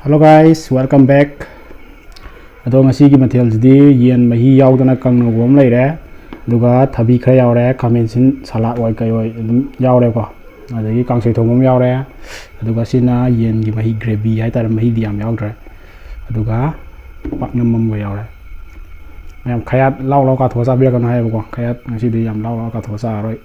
Hello guys, welcome back. Ado ngasigi mathel-sidi yen mahi yaudana kangna wom leire aduga thabi khara yaure khamen sin salad oi kai oi adum yaure ko adagi kangsoi thongom yaure aduga sina yen gi mahi gravy hai tar mahi di yam yaudre aduga paknam mam go yaure mayam khayat law ka thosa bia kan hai ko khayat ngasidi yam law ka thosa roi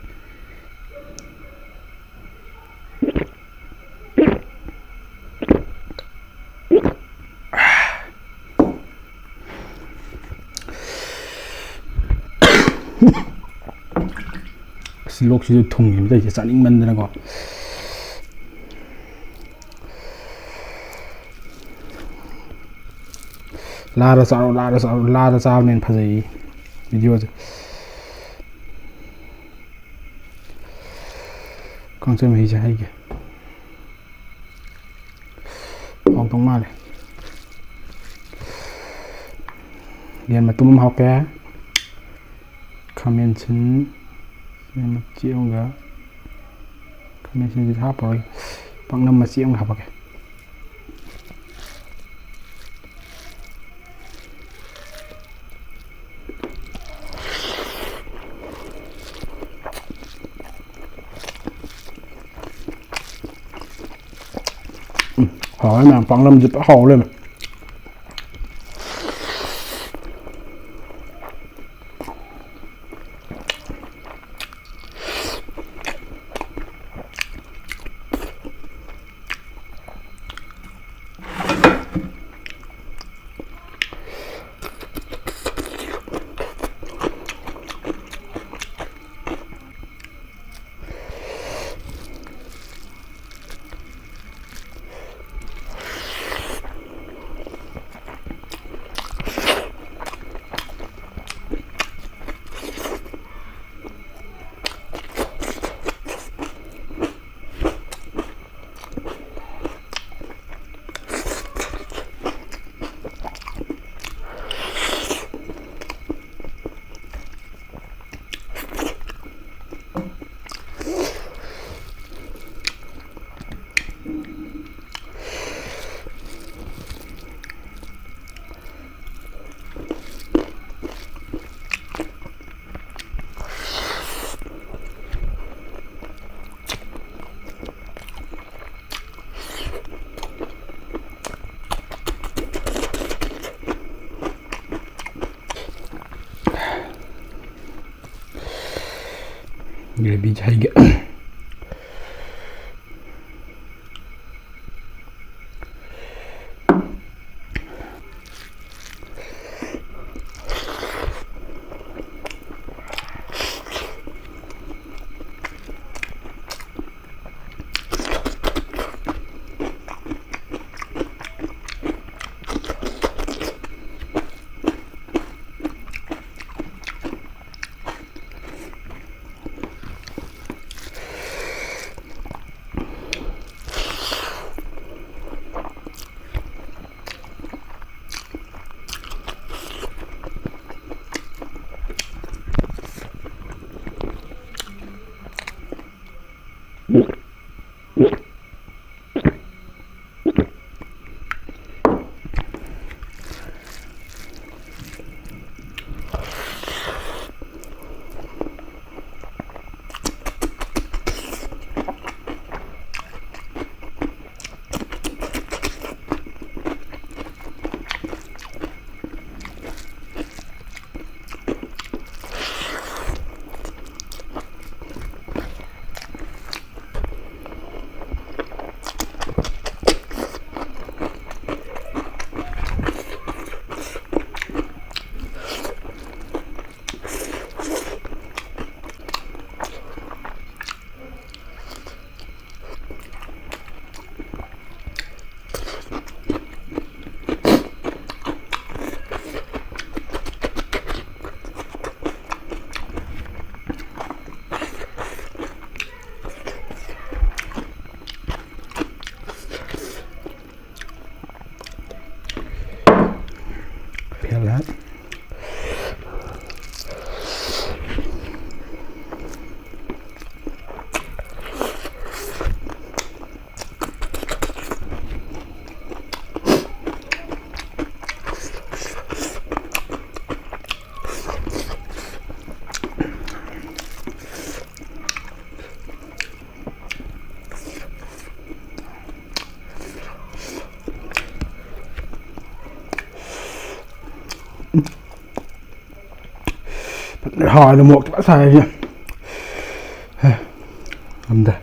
silok si thong ni dai chaning man dana ko la sa nen phajai video je kong se mai ja hai ge ong tong ma le yen ma tum hok ke khamen chin mà chiêu nga kami sin hap rồi pang nam mà chiêu nga hap ke hỏi mà pang nam dip hậu lên gravy chai ge Hard một bác sai chứ. Âm đây.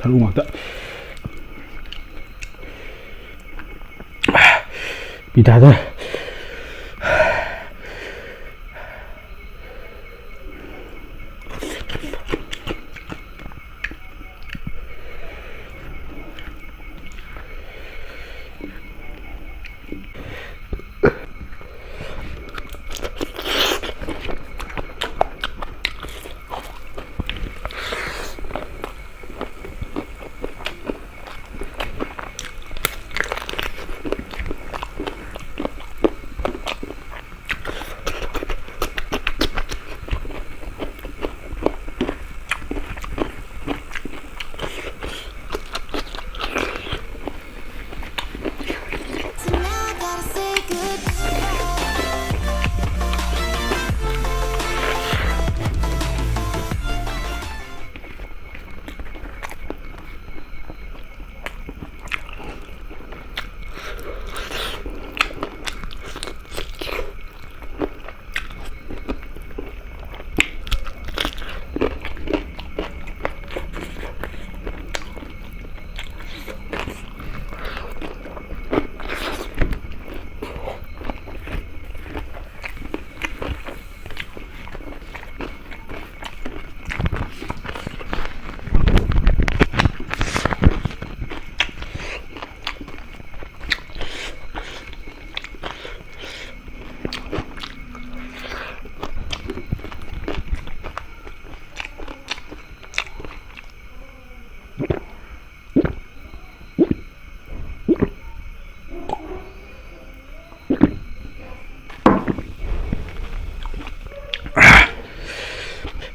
Selalu mata. Pita tu.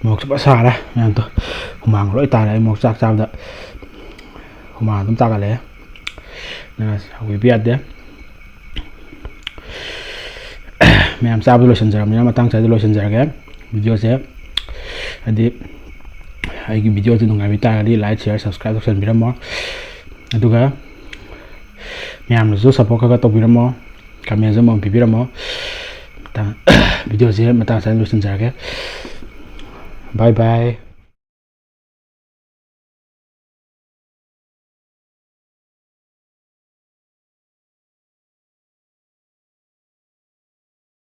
Một chút xa đấy, em tôi màng lỗi tài đấy một chắc sao đấy, màng chúng ta cả đấy, nên là quý vị đấy, em sao tôi luyện giờ, mình mà tăng sai tôi luyện giờ cái video sẽ, đi, cái video thì nông nghiệp ta đi like share subscribe cho kênh mình mà, itu kan, em là giúp support các top mình mà, kami aja mau bibir mà, video sẽ mà tăng sai luyện giờ cái. Bye bye.